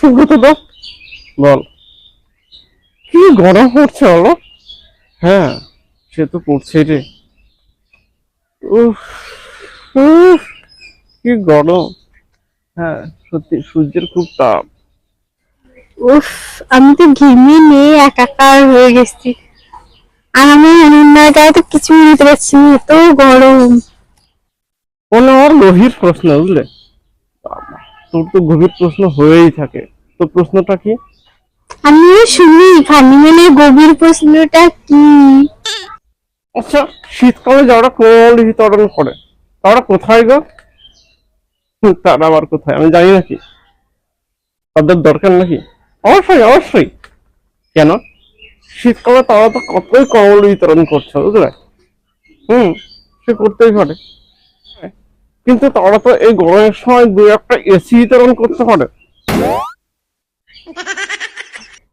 সুব্রত দা, বল কি গরম পড়ছে বলো। হ্যাঁ, সে তো পড়ছে রে। উফ, উফ, কি গরম। হ্যাঁ, সত্যি সূর্যের খুব তাপ। উফ, আমি তো ঘেমে নিয়ে একাকার হয়ে গেছি। আর আমি রান্নার গায়ে তো কিছু নিতে পারছি না, এত গরম। কোনো আমার গভীর প্রশ্ন, বুঝলে। বাবা, তোর তো গভীর প্রশ্ন হয়েই থাকে। তো প্রশ্নটা কি? আমিও শুনি খালি মানে গভীর প্রশ্নটা কি? আচ্ছা, শীতকালে যারা কোমল বিতরণ করে তারা কোথায় গো? তারা আবার কোথায় আমি জানি নাকি? তাদের দরকার নাকি? অবশ্যই অবশ্যই। কেন? শীতকালে তারা তো কতই কম্বল বিতরণ করছে, বুঝলে। সে করতেই পারে। কিন্তু তারা তো এই গরমের সময় দু একটা এসি বিতরণ করতে পারে।